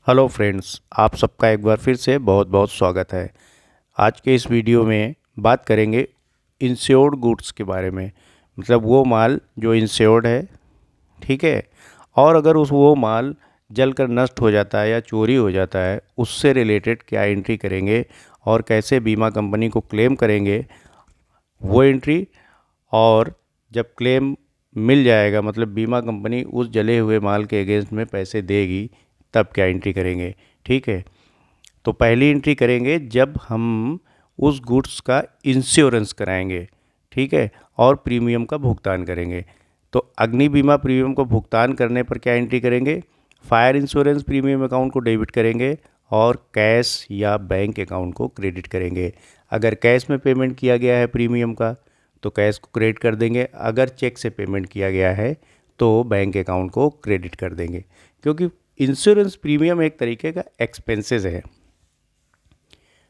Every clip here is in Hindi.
हेलो फ्रेंड्स, आप सबका एक बार फिर से बहुत बहुत स्वागत है। आज के इस वीडियो में बात करेंगे इंश्योर्ड गुड्स के बारे में। मतलब वो माल जो इंश्योर्ड है, ठीक है। और अगर वो माल जलकर नष्ट हो जाता है या चोरी हो जाता है, उससे रिलेटेड क्या एंट्री करेंगे और कैसे बीमा कंपनी को क्लेम करेंगे वो एंट्री। और जब क्लेम मिल जाएगा, मतलब बीमा कंपनी उस जले हुए माल के अगेंस्ट में पैसे देगी, तब क्या एंट्री करेंगे। ठीक है, तो पहली एंट्री करेंगे जब हम उस गुड्स का इंश्योरेंस कराएंगे, ठीक है, और प्रीमियम का भुगतान करेंगे। तो अग्नि बीमा प्रीमियम को भुगतान करने पर क्या एंट्री करेंगे। फायर इंश्योरेंस प्रीमियम अकाउंट को डेबिट करेंगे और कैश या बैंक अकाउंट को क्रेडिट करेंगे। अगर कैश में पेमेंट किया गया है प्रीमियम का तो कैश को क्रेडिट कर देंगे, अगर चेक से पेमेंट किया गया है तो बैंक अकाउंट को क्रेडिट कर देंगे। क्योंकि इंश्योरेंस प्रीमियम एक तरीके का एक्सपेंसेस है,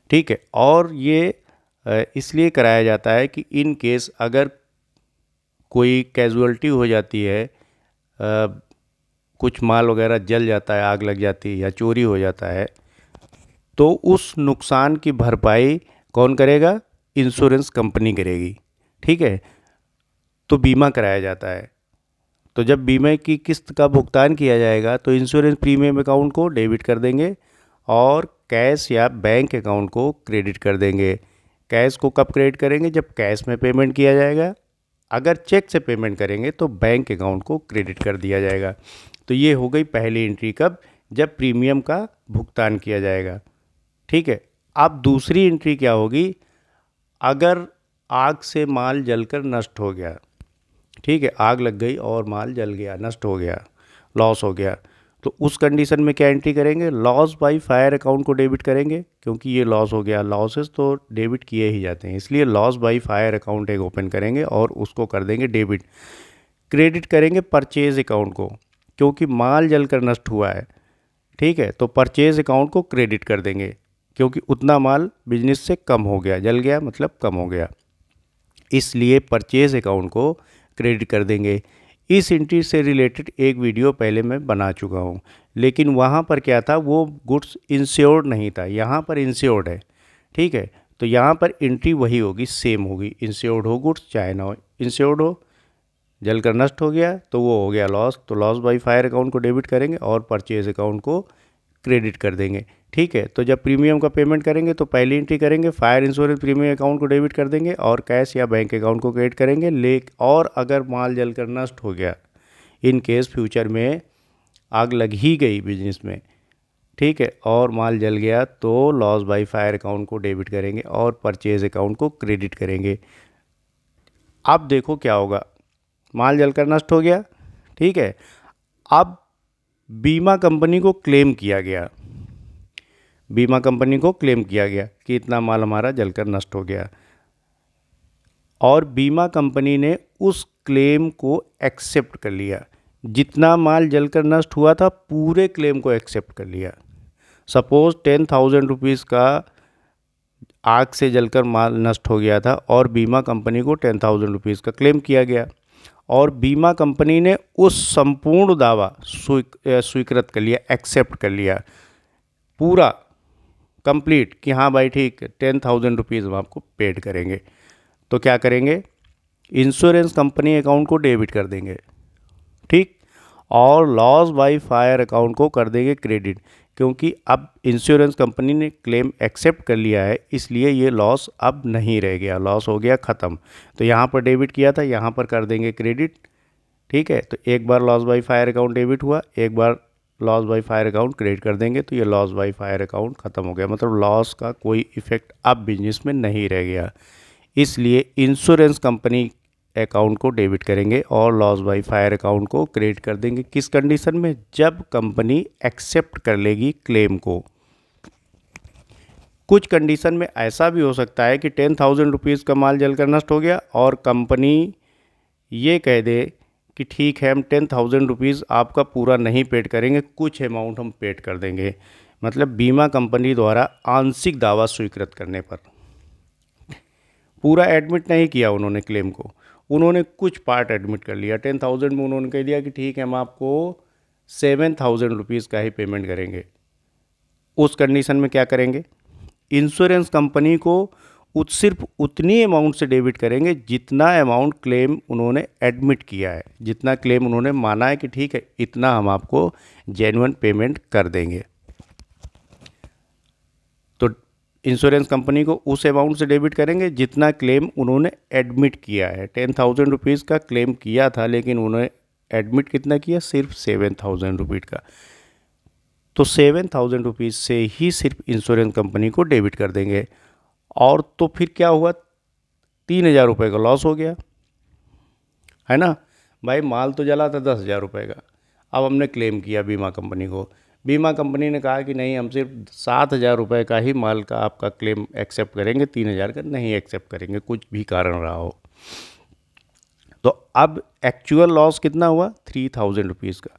ठीक है। और ये इसलिए कराया जाता है कि इन केस अगर कोई कैजुअल्टी हो जाती है, कुछ माल वगैरह जल जाता है, आग लग जाती है या चोरी हो जाता है, तो उस नुकसान की भरपाई कौन करेगा। इंश्योरेंस कंपनी करेगी, ठीक है। तो बीमा कराया जाता है। तो जब बीमा की किस्त का भुगतान किया जाएगा तो इंश्योरेंस प्रीमियम अकाउंट को डेबिट कर देंगे और कैश या बैंक अकाउंट को क्रेडिट कर देंगे। कैश को कब क्रेडिट करेंगे, जब कैश में पेमेंट किया जाएगा। अगर चेक से पेमेंट करेंगे तो बैंक अकाउंट को क्रेडिट कर दिया जाएगा। तो ये हो गई पहली एंट्री, कब, जब प्रीमियम का भुगतान किया जाएगा, ठीक है। अब दूसरी एंट्री क्या होगी, अगर आग से माल जलकर नष्ट हो गया, ठीक है, आग लग गई और माल जल गया, नष्ट हो गया, लॉस हो गया, तो उस कंडीशन में क्या एंट्री करेंगे। लॉस बाय फायर अकाउंट को डेबिट करेंगे, क्योंकि ये लॉस हो गया, लॉसेस तो डेबिट किए ही जाते हैं, इसलिए लॉस बाय फायर अकाउंट एक ओपन करेंगे और उसको कर देंगे डेबिट। क्रेडिट करेंगे परचेज अकाउंट को, क्योंकि माल जलकर नष्ट हुआ है, ठीक है, तो परचेज अकाउंट को क्रेडिट कर देंगे, क्योंकि उतना माल बिजनेस से कम हो गया, जल गया मतलब कम हो गया, इसलिए परचेज अकाउंट को क्रेडिट कर देंगे। इस एंट्री से रिलेटेड एक वीडियो पहले मैं बना चुका हूँ, लेकिन वहाँ पर क्या था, वो गुड्स इंश्योर्ड नहीं था, यहाँ पर इंश्योर्ड है, ठीक है। तो यहाँ पर एंट्री वही होगी, सेम होगी, इंश्योर्ड हो गुड्स चाहे ना हो। इंश्योर्ड हो, जलकर नष्ट हो गया तो वो हो गया लॉस, तो लॉस बाय फायर अकाउंट को डेबिट करेंगे और परचेज अकाउंट को क्रेडिट कर देंगे, ठीक है। तो जब प्रीमियम का पेमेंट करेंगे तो पहली एंट्री करेंगे, फायर इंश्योरेंस प्रीमियम अकाउंट को डेबिट कर देंगे और कैश या बैंक अकाउंट को क्रेडिट करेंगे। और अगर माल जलकर नष्ट हो गया, इन केस फ्यूचर में आग लग ही गई बिजनेस में, ठीक है, और माल जल गया, तो लॉस बाय फायर अकाउंट को डेबिट करेंगे और परचेज अकाउंट को क्रेडिट करेंगे। अब देखो क्या होगा, माल जलकर नष्ट हो गया, ठीक है। अब बीमा कंपनी को क्लेम किया गया, बीमा कंपनी को क्लेम किया गया कि इतना माल हमारा जलकर नष्ट हो गया, और बीमा कंपनी ने उस क्लेम को एक्सेप्ट कर लिया। जितना माल जलकर नष्ट हुआ था पूरे क्लेम को एक्सेप्ट कर लिया। सपोज 10,000 रुपीज़ का आग से जलकर माल नष्ट हो गया था और बीमा कंपनी को 10,000 रुपीज़ का क्लेम किया गया, और बीमा कंपनी ने उस संपूर्ण दावा स्वीकृत कर लिया, एक्सेप्ट कर लिया पूरा कंप्लीट, कि हाँ भाई ठीक, 10,000 रुपीज़ हम आपको पेड करेंगे। तो क्या करेंगे, इंश्योरेंस कंपनी अकाउंट को डेबिट कर देंगे, ठीक, और लॉस बाय फायर अकाउंट को कर देंगे क्रेडिट, क्योंकि अब इंश्योरेंस कंपनी ने क्लेम एक्सेप्ट कर लिया है, इसलिए ये लॉस अब नहीं रह गया, लॉस हो गया ख़त्म। तो यहाँ पर डेबिट किया था, यहाँ पर कर देंगे क्रेडिट, ठीक है। तो एक बार loss by fire account debit हुआ, एक बार loss by fire account credit कर देंगे, तो ये लॉस बाय फायर अकाउंट ख़त्म हो गया, मतलब लॉस का कोई इफेक्ट अब बिजनेस में नहीं रह गया। इसलिए इंश्योरेंस कंपनी अकाउंट को डेबिट करेंगे और लॉस बाय फायर अकाउंट को क्रेडिट कर देंगे। किस कंडीशन में, जब कंपनी एक्सेप्ट कर लेगी क्लेम को। कुछ कंडीशन में ऐसा भी हो सकता है कि 10,000 रुपीज़ का माल जलकर नष्ट हो गया और कंपनी ये कह दे कि ठीक है, हम 10,000 रुपीज़ आपका पूरा नहीं पेड करेंगे, कुछ अमाउंट हम पेड कर देंगे। मतलब बीमा कंपनी द्वारा आंशिक दावा स्वीकृत करने पर, पूरा एडमिट नहीं किया उन्होंने क्लेम को, उन्होंने कुछ पार्ट एडमिट कर लिया। 10,000 में उन्होंने कह दिया कि ठीक है, हम आपको 7,000 रुपीज़ का ही पेमेंट करेंगे, उस कंडीशन में क्या करेंगे, इंश्योरेंस कंपनी को सिर्फ उतनी अमाउंट से डेबिट करेंगे जितना अमाउंट क्लेम उन्होंने एडमिट किया है, जितना क्लेम उन्होंने माना है कि ठीक है इतना हम आपको जेन्युइन पेमेंट कर देंगे। तो इंश्योरेंस कंपनी को उस अमाउंट से डेबिट करेंगे जितना क्लेम उन्होंने एडमिट किया है। 10,000 रुपीज़ का क्लेम किया था लेकिन उन्होंने एडमिट कितना किया, सिर्फ 7,000 रुपीज़ का। तो 7,000 रुपीज़ से ही सिर्फ इंश्योरेंस कंपनी को डेबिट कर देंगे। और तो फिर क्या हुआ, 3,000 रुपये का लॉस हो गया, है ना भाई। माल तो जला था 10,000 रुपये का, अब हमने क्लेम किया बीमा कंपनी को। बीमा कंपनी ने कहा कि नहीं, हम सिर्फ 7,000 रुपये का ही माल का आपका क्लेम एक्सेप्ट करेंगे, 3,000 का नहीं एक्सेप्ट करेंगे, कुछ भी कारण रहा हो। तो अब एक्चुअल लॉस कितना हुआ, 3,000 रुपीज़ का।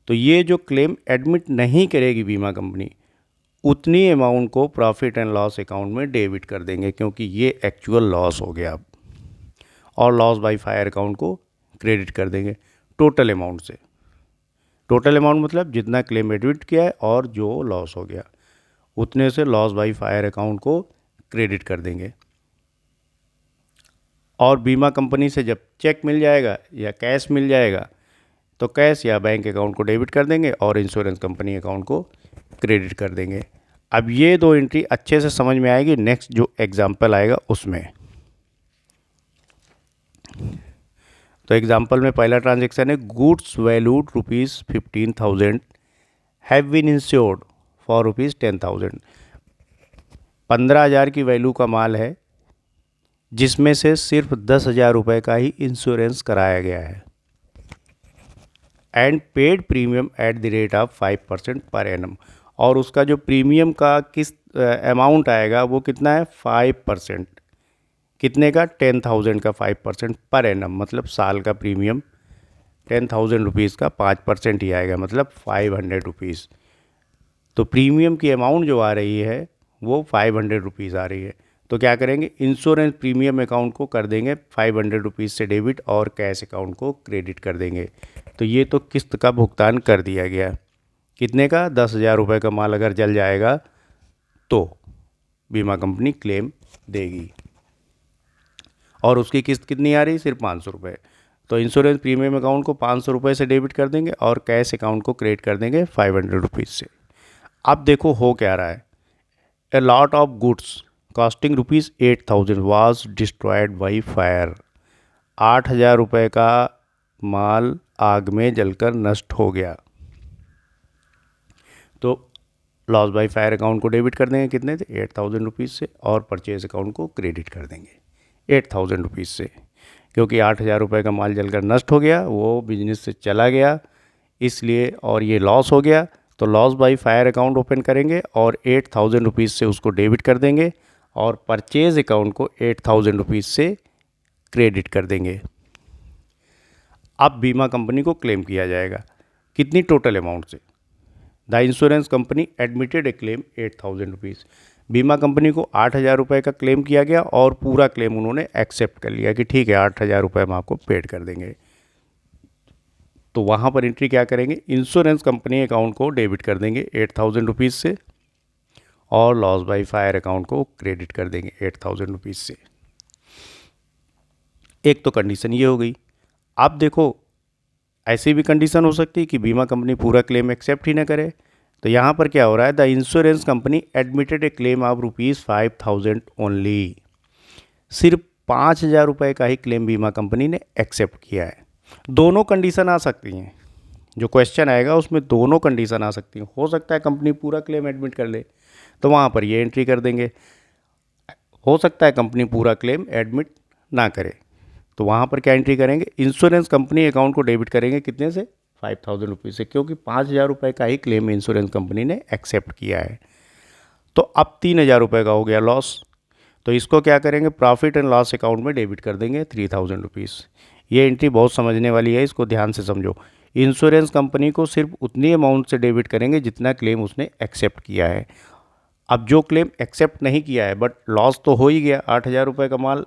तो ये जो क्लेम एडमिट नहीं करेगी बीमा कंपनी, उतनी अमाउंट को प्रॉफिट एंड लॉस अकाउंट में डेबिट कर देंगे, क्योंकि ये एक्चुअल लॉस हो गया अब। और लॉस बाय फायर अकाउंट को क्रेडिट कर देंगे टोटल अमाउंट से। टोटल अमाउंट मतलब जितना क्लेम एडमिट किया है और जो लॉस हो गया, उतने से लॉस बाय फायर अकाउंट को क्रेडिट कर देंगे। और बीमा कंपनी से जब चेक मिल जाएगा या कैश मिल जाएगा तो कैश या बैंक अकाउंट को डेबिट कर देंगे और इंश्योरेंस कंपनी अकाउंट को क्रेडिट कर देंगे। अब ये दो एंट्री अच्छे से समझ में आएगी नेक्स्ट जो एग्जाम्पल आएगा उसमें। तो एग्जाम्पल में पहला ट्रांजेक्शन है, goods valued ₹15,000 have been insured for ₹10,000। 15,000 की वैल्यू का माल है जिसमें से सिर्फ 10,000 रुपये का ही इंश्योरेंस कराया गया है। And paid premium at the rate of 5% per annum. और उसका जो प्रीमियम का किस अमाउंट आएगा वो कितना है, 5%। कितने का, 10,000 का 5% पर एनम, मतलब साल का प्रीमियम 10,000 रुपीज़ का 5% ही आएगा, मतलब 500 रुपीज़। तो प्रीमियम की अमाउंट जो आ रही है वो 500 रुपीज़ आ रही है। तो क्या करेंगे, इंश्योरेंस प्रीमियम अकाउंट को कर देंगे 500 रुपीज़ से डेबिट और कैश अकाउंट को क्रेडिट कर देंगे। तो ये तो किस्त का भुगतान कर दिया गया। कितने का, 10,000 रुपये का माल अगर जल जाएगा तो बीमा कंपनी क्लेम देगी। और उसकी किस्त कितनी आ रही, सिर्फ 500 रुपये। तो इंश्योरेंस प्रीमियम अकाउंट को 500 रुपये से डेबिट कर देंगे और कैश अकाउंट को क्रेडिट कर देंगे 500 रुपीज़ से। अब देखो हो क्या रहा है, a lot of goods costing ₹8,000 was destroyed by fire. 8,000 रुपये का माल आग में जलकर नष्ट हो गया। तो लॉस बाय फायर अकाउंट को डेबिट कर देंगे कितने थे, 8,000 रुपीज़ से, और परचेज अकाउंट को क्रेडिट कर देंगे 8,000 रुपीज़ से, क्योंकि 8,000 रुपये का माल जलकर नष्ट हो गया, वो बिजनेस से चला गया इसलिए, और ये लॉस हो गया। तो loss by fire account open करेंगे और 8,000 रुपीज़ से उसको डेबिट कर देंगे और परचेज अकाउंट को 8,000 रुपीज़ से क्रेडिट कर देंगे। अब बीमा कंपनी को क्लेम किया जाएगा कितनी, टोटल अमाउंट से। The insurance company admitted A claim 8,000 rupees. बीमा कंपनी को 8,000 रुपये का क्लेम किया गया और पूरा क्लेम उन्होंने एक्सेप्ट कर लिया कि ठीक है 8,000 रुपये हम आपको पेड कर देंगे। तो वहाँ पर एंट्री क्या करेंगे, इंश्योरेंस कंपनी अकाउंट को डेबिट कर देंगे 8,000 रुपीज़ से और लॉस बाय फायर अकाउंट को क्रेडिट कर देंगे 8,000 रुपीज़ से। एक तो कंडीशन ये हो गई। अब देखो ऐसी भी कंडीशन हो सकती है कि बीमा कंपनी पूरा क्लेम एक्सेप्ट ही ना करे। तो यहाँ पर क्या हो रहा है, the insurance company admitted A claim of ₹5,000 only. सिर्फ 5,000 रुपये का ही क्लेम बीमा कंपनी ने एक्सेप्ट किया है। दोनों कंडीशन आ सकती हैं, जो क्वेश्चन आएगा उसमें दोनों कंडीशन आ सकती हैं। हो सकता है कंपनी पूरा क्लेम एडमिट कर ले तो वहाँ पर ये एंट्री कर देंगे, हो सकता है कंपनी पूरा क्लेम एडमिट ना करे तो वहाँ पर क्या एंट्री करेंगे, इंश्योरेंस कंपनी अकाउंट को डेबिट करेंगे कितने से, 5,000 रुपीज़ से, क्योंकि 5,000 रुपये का ही क्लेम इंश्योरेंस कंपनी ने एक्सेप्ट किया है। तो अब 3,000 रुपये का हो गया लॉस, तो इसको क्या करेंगे, प्रॉफिट एंड लॉस अकाउंट में डेबिट कर देंगे 3,000 रुपीज़। ये एंट्री बहुत समझने वाली है, इसको ध्यान से समझो। इंश्योरेंस कंपनी को सिर्फ उतनी अमाउंट से डेबिट करेंगे जितना क्लेम उसने एक्सेप्ट किया है। अब जो क्लेम एक्सेप्ट नहीं किया है बट लॉस तो हो ही गया, 8,000 रुपये का माल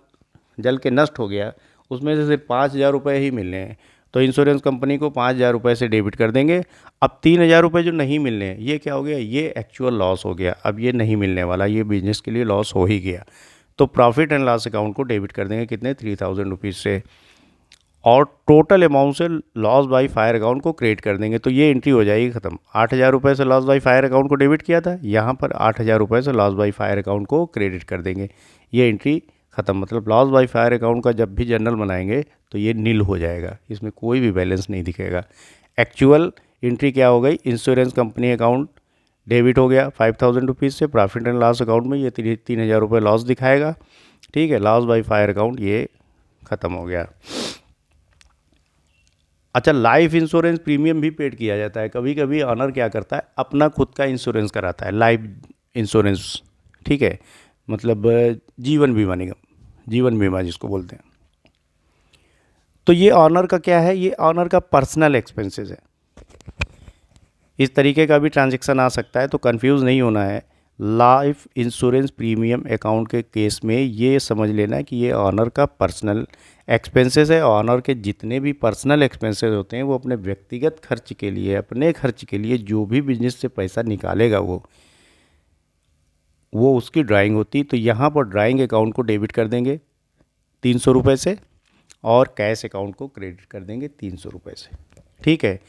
जल के नष्ट हो गया, उसमें से सिर्फ 5,000 रुपये ही मिलने हैं। तो इंश्योरेंस कंपनी को 5,000 रुपये से डेबिट कर देंगे। अब 3,000 रुपये जो नहीं मिलने हैं, ये क्या हो गया, ये एक्चुअल लॉस हो गया, अब ये नहीं मिलने वाला, ये बिजनेस के लिए लॉस हो ही गया। तो प्रॉफिट एंड लॉस अकाउंट को डेबिट कर देंगे कितने, 3,000 रुपीज़ से, और टोटल अमाउंट से लॉस बाई फायर अकाउंट को क्रिएट कर देंगे। तो ये एंट्री हो जाएगी ख़त्म। 8,000 रुपये से लॉस बाई फायर अकाउंट को डेबिट किया था, यहाँ पर 8,000 रुपये से लॉस बाई फायर अकाउंट को क्रेडिट कर देंगे। ये एंट्री ख़त्म। मतलब लॉस बाई फायर अकाउंट का जब भी जर्नल बनाएंगे तो ये नील हो जाएगा, इसमें कोई भी बैलेंस नहीं दिखेगा। एक्चुअल एंट्री क्या हो गई, इंश्योरेंस कंपनी अकाउंट डेबिट हो गया 5,000 रुपीज़ से, प्रॉफिट एंड लॉस अकाउंट में ये 3,000 रुपये लॉस दिखाएगा। ठीक है, लॉस बाई फायर अकाउंट ये ख़त्म हो गया। अच्छा, लाइफ इंश्योरेंस प्रीमियम भी पेड किया जाता है। कभी कभी ऑनर क्या करता है, अपना खुद का इंश्योरेंस कराता है, लाइफ इंश्योरेंस। ठीक है, मतलब जीवन बीमा निगम, जीवन बीमा जिसको बोलते हैं। तो ये ऑनर का क्या है, ये ऑनर का पर्सनल एक्सपेंसेस है। इस तरीके का भी ट्रांजैक्शन आ सकता है, तो कंफ्यूज नहीं होना है। लाइफ इंश्योरेंस प्रीमियम अकाउंट के केस में ये समझ लेना है कि ये ऑनर का पर्सनल एक्सपेंसेस है। ऑनर के जितने भी पर्सनल एक्सपेंसेस होते हैं वो अपने व्यक्तिगत खर्च के लिए, अपने खर्च के लिए जो भी बिजनेस से पैसा निकालेगा वो उसकी ड्राइंग होती है। तो यहाँ पर ड्राइंग अकाउंट को डेबिट कर देंगे 300 रुपये से, और कैश अकाउंट को क्रेडिट कर देंगे 300 रुपये से। ठीक है,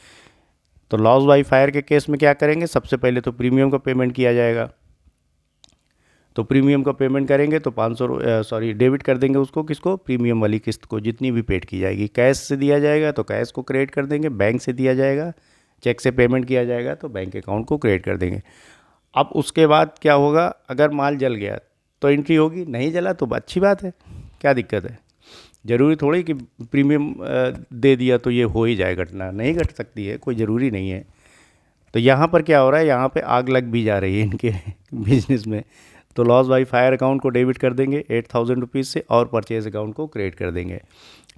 तो लॉस बाई फायर के केस में क्या करेंगे, सबसे पहले तो प्रीमियम का पेमेंट किया जाएगा। तो प्रीमियम का पेमेंट करेंगे तो 500 डेबिट कर देंगे उसको, किसको, प्रीमियम वाली किस्त को, जितनी भी पेड की जाएगी। कैश से दिया जाएगा तो कैश को क्रेडिट कर देंगे, बैंक से दिया जाएगा, चेक से पेमेंट किया जाएगा तो बैंक अकाउंट को क्रेडिट कर देंगे। अब उसके बाद क्या होगा, अगर माल जल गया तो एंट्री होगी, नहीं जला तो अच्छी बात है, क्या दिक्कत है। ज़रूरी थोड़ी कि प्रीमियम दे दिया तो ये हो ही जाए घटना, नहीं घट सकती है, कोई ज़रूरी नहीं है। तो यहाँ पर क्या हो रहा है, यहाँ पे आग लग भी जा रही है इनके बिजनेस में। तो लॉस बाई फायर अकाउंट को डेबिट कर देंगे 8,000 रुपीज़ से, और परचेज अकाउंट को क्रेडिट कर देंगे।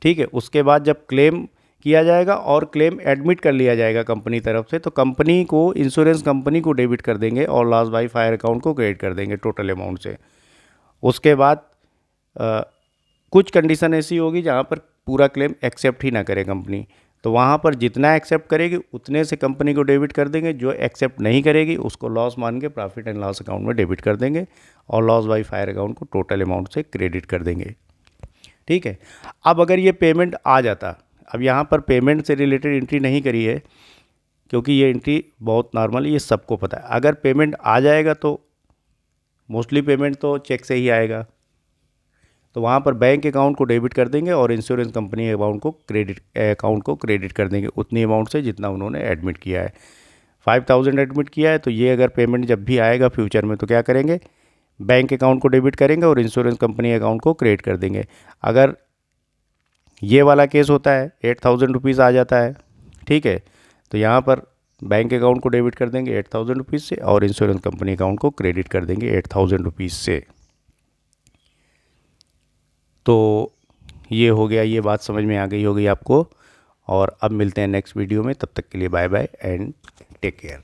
ठीक है, उसके बाद जब क्लेम किया जाएगा और क्लेम एडमिट कर लिया जाएगा कंपनी तरफ से, तो कंपनी को, इंश्योरेंस कंपनी को डेबिट कर देंगे और लॉस बाई फायर अकाउंट को क्रेडिट कर देंगे टोटल अमाउंट से। उसके बाद कुछ कंडीशन ऐसी होगी जहाँ पर पूरा क्लेम एक्सेप्ट ही ना करे कंपनी, तो वहाँ पर जितना एक्सेप्ट करेगी उतने से कंपनी को डेबिट कर देंगे। जो एक्सेप्ट नहीं करेगी उसको लॉस मान के प्रॉफिट एंड लॉस अकाउंट में डेबिट कर देंगे, और लॉस बाई फायर अकाउंट को टोटल अमाउंट से क्रेडिट कर देंगे। ठीक है, अब अगर ये पेमेंट आ जाता, अब यहाँ पर पेमेंट से रिलेटेड एंट्री नहीं करी है क्योंकि ये एंट्री बहुत नॉर्मल है, ये सबको पता है। अगर पेमेंट आ जाएगा तो मोस्टली पेमेंट तो चेक से ही आएगा, तो वहाँ पर बैंक अकाउंट को डेबिट कर देंगे और इंश्योरेंस कंपनी अकाउंट को क्रेडिट कर देंगे उतनी अमाउंट से जितना उन्होंने एडमिट किया है। 5,000 एडमिट किया है, तो ये अगर पेमेंट जब भी आएगा फ्यूचर में तो क्या करेंगे, बैंक अकाउंट को डेबिट करेंगे और इंश्योरेंस कंपनी अकाउंट को क्रेडिट कर देंगे। अगर ये वाला केस होता है 8,000 रुपीज़ आ जाता है, ठीक है, तो यहाँ पर बैंक अकाउंट को डेबिट कर देंगे 8,000 रुपीज़ से, और इंश्योरेंस कंपनी अकाउंट को क्रेडिट कर देंगे 8,000 रुपीज़ से। तो ये हो गया, ये बात समझ में आ गई होगी आपको। और अब मिलते हैं नेक्स्ट वीडियो में, तब तक के लिए bye bye and take care.